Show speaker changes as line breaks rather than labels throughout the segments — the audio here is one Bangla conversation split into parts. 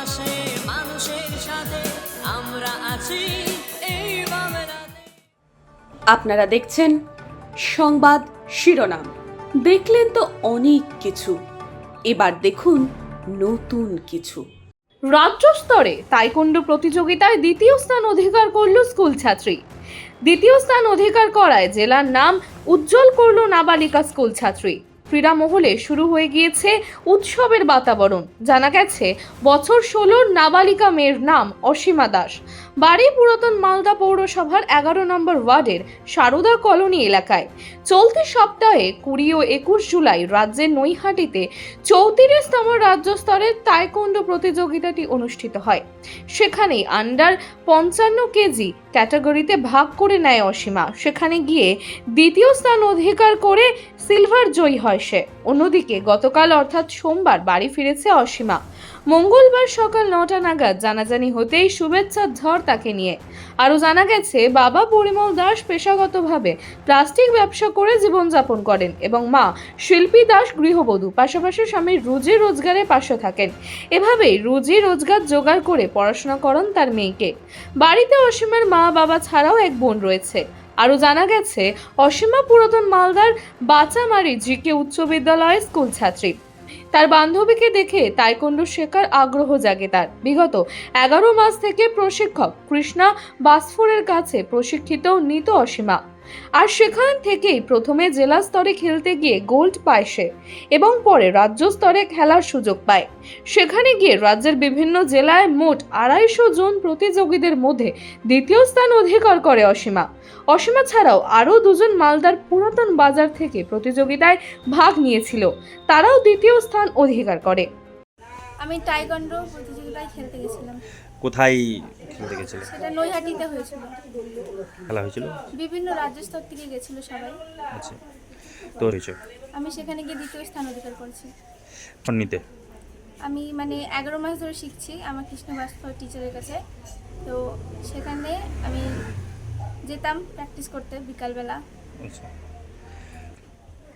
পাশে মানুষের সাথে আমরা আছি এই বাংলাতে।
আপনারা দেখছেন সংবাদ শিরোনাম। দেখলেন তো অনেক কিছু, এবার দেখুন নতুন কিছু।
রাজ্য স্তরে তাইকোন্ডো প্রতিযোগিতায় দ্বিতীয় স্থান অধিকার করল স্কুল ছাত্রী। দ্বিতীয় স্থান অধিকার করায় জেলার নাম উজ্জ্বল করল নাবালিকা স্কুল ছাত্রী। ক্রীড়া মহলে শুরু হয়ে গিয়েছে উৎসবের বাতাবরণ। জানা গেছে বছর 16 নাবালিকা মেয়ের নাম অসীমা দাস। বাড়ি পুরাতন মালদা পৌরসভার 11 নম্বর ওয়ার্ডের সারদা কলোনি এলাকায়। চলতি সপ্তাহে 20 ও 21 জুলাই রাজ্যের নৈহাটিতে 34তম রাজ্য স্তরের তাইকোন্ডো প্রতিযোগিতাটি অনুষ্ঠিত হয়। সেখানে আন্ডার 55 কেজি ক্যাটাগরিতে ভাগ করে নেয় অসীমা। সেখানে গিয়ে দ্বিতীয় স্থান অধিকার করে সিলভার জয়ী হয় সে। অন্যদিকে গতকাল অর্থাৎ সোমবার বাড়ি ফিরেছে অসীমা। মঙ্গলবার সকাল 9টা নাগাদ জানাজানি হতেই শুভেচ্ছার ঝড় তাকে নিয়ে। আরও জানা গেছে বাবা পরিমল দাস পেশাগতভাবে প্লাস্টিক ব্যবসা করে জীবনযাপন করেন এবং মা শিল্পী দাস গৃহবধূ। পাশাপাশি স্বামীর রুজি রোজগারের পাশে থাকেন। এভাবেই রুজি রোজগার জোগাড় করে পড়াশোনা করান তার মেয়েকে। বাড়িতে অসীমার মা বাবা ছাড়াও এক বোন রয়েছে। আরও জানা গেছে অসীমা পুরাতন মালদার বাচামারি জিকে উচ্চ বিদ্যালয়ের স্কুল ছাত্রী। তার বান্ধবীকে দেখে তাইকোন্ডো শেখার আগ্রহ জাগে তার। বিগত 11 মাস থেকে প্রশিক্ষক কৃষ্ণা বাসফোরের কাছে প্রশিক্ষিত নিত অসীমা। আর সেখান থেকেই প্রথমে জেলা স্তরে খেলতে গিয়ে গোল্ড পায় সে এবং পরে রাজ্য স্তরে খেলার সুযোগ পায়। সেখানে গিয়ে রাজ্যের বিভিন্ন জেলায় মোট 250 জন প্রতিযোগীদের মধ্যে দ্বিতীয় স্থান অধিকার করে অসীমা। অসীমা ছাড়াও আরও 2 জন মালদার পুরাতন বাজার থেকে প্রতিযোগিতায় ভাগ নিয়েছিল, তারাও দ্বিতীয় স্থান অধিকার করে।
আমি টাইকোন্ডো প্রতিযোগিতায় খেলতে গেছিলাম।
কোথায় খেলতে গেছিলে?
সেটা নৈহাটিতে হয়েছিল।
খেলা হয়েছিল?
বিভিন্ন রাজ্য স্তর থেকে গেছিল সবাই।
আচ্ছা, তো হয়েছে
আমি সেখানে গিয়ে দ্বিতীয় স্থান অধিকার করেছি।
নিতে
আমি 11 মাস ধরে শিখছি আমার কৃষ্ণ বাস্তব টিচারের কাছে। তো সেখানে আমি যেতাম প্র্যাকটিস করতে বিকালবেলা।
আচ্ছা,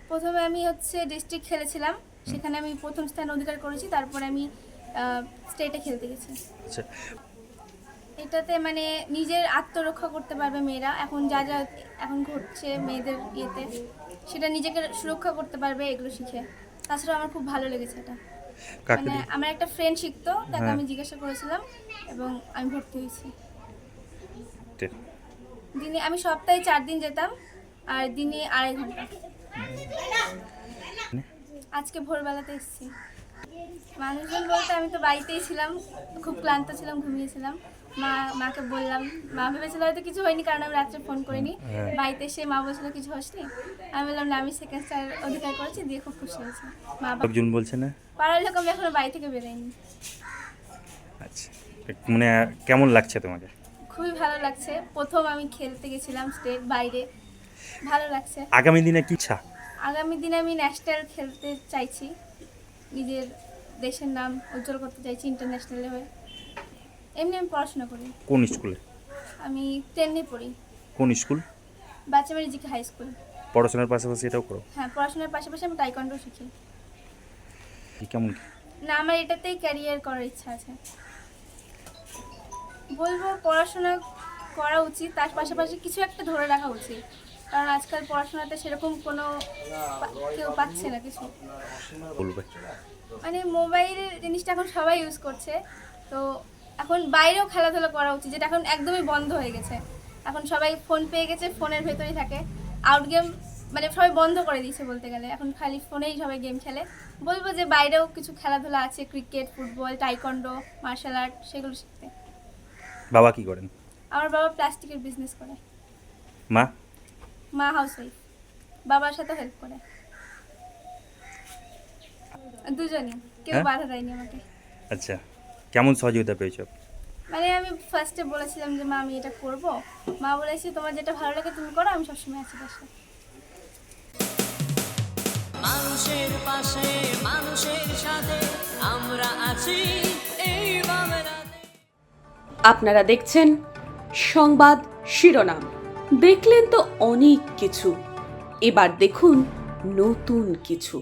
প্রথমে আমি ডিস্ট্রিক্ট খেলেছিলাম, সেখানে আমি প্রথম স্থান অধিকার করেছি। তারপরে আমি স্টেটে খেলতে গেছি।
আচ্ছা,
এটাতে নিজের আত্মরক্ষা করতে পারবে মেয়েরা। এখন যা যা এখন ঘটছে মেয়েদের ইয়েতে, সেটা নিজেকে সুরক্ষা করতে পারবে এগুলো শিখে। তাছাড়া আমার খুব ভালো লেগেছে এটা। আমার একটা ফ্রেন্ড শিখতো, তাকে আমি জিজ্ঞাসা করেছিলাম এবং আমি ভর্তি হয়েছি। দিনে আমি সপ্তাহে 4 দিন যেতাম আর দিনে 2.5 ঘন্টা। আজকে ভোরবেলাতে এসেছি। মানুষজন বলতে আমি তো বাড়িতেই ছিলাম, খুব ক্লান্ত ছিলাম, ঘুমিয়েছিলাম। মাকে বললাম, মা ভেবেছিল হয়তো কিছু হয়নি কারণ আমি রাত্রে ফোন করিনি। বাড়িতে এসে মা বলছিল কিছু হসনি। আমি বললাম না, আমি সেকেন্ড স্টার অধিকার করেছি, দিয়ে খুব খুশি হয়েছে। মা
একজন বলছে না
পাড়ার লোক, আমি এখনো বাড়ি থেকে বেরোয়নি।
আচ্ছা, কেমন লাগছে তোমাকে?
খুবই ভালো লাগছে। প্রথম আমি খেলতে গেছিলাম স্টেট বাইরে, ভালো লাগছে।
আগামী দিনে কি ইচ্ছা?
আগামী দিনে আমি ন্যাশনাল খেলতে চাইছি, নিজের দেশের নাম উজ্জ্বল করতে চাইছি ইন্টারন্যাশনালে হয়ে। এমনি আমি পড়াশোনা করি।
কোন স্কুলে?
আমি 10-এ পড়ি।
কোন school?
Bachchamari GK high school.
পড়াশোনার পাশাপাশি এটাও করো?
হ্যাঁ, পড়াশোনার পাশাপাশি আমি টাইকোন্ডো শিখি।
কেমন?
না, আমার এটাতেই ক্যারিয়ার করার ইচ্ছা আছে। বলবো পড়াশোনা করা উচিত, তার পাশাপাশি কিছু একটা ধরে রাখা উচিত। কারণ আজকাল পড়াশোনাতে সেরকম কোনো কেউ পাচ্ছে না কিছু।
বলবে
মোবাইলের জিনিসটা এখন সবাই ইউজ করছে, তো এখন বাইরেও খেলাধুলা করা উচিত, যেটা এখন একদমই বন্ধ হয়ে গেছে। এখন সবাই ফোন পেয়ে গেছে, ফোনের ভেতরেই থাকে। আউট গেম সবাই বন্ধ করে দিয়েছে বলতে গেলে, এখন খালি ফোনেই সবাই গেম খেলে। বলবো যে বাইরেও কিছু খেলাধুলা আছে, ক্রিকেট, ফুটবল, টাইকোন্ডো, মার্শাল আর্ট, সেগুলো শিখতে।
বাবা কি করেন?
আমার বাবা প্লাস্টিকের বিজনেস করে।
মা
হাউস ওয়াইফ, বাবার সাথে হেল্প করে। দুজনই, কেউ বাধা দেয়নি আমাকে।
আচ্ছা, কেমন সহযোগিতা পেয়েছো?
আমি ফার্স্টে বলেছিলাম যে মা আমি এটা করব, মা বলেছে তোমার যেটা ভালো লাগে তুমি করো, আমি সবসময় আছি পাশে।
মানুষের পাশে মানুষের সাথে আমরা আছি এই বাংলাতে।
আপনারা দেখছেন সংবাদ শিরোনাম। দেখলেন তো অনেক কিছু, এবার দেখুন নতুন কিছু।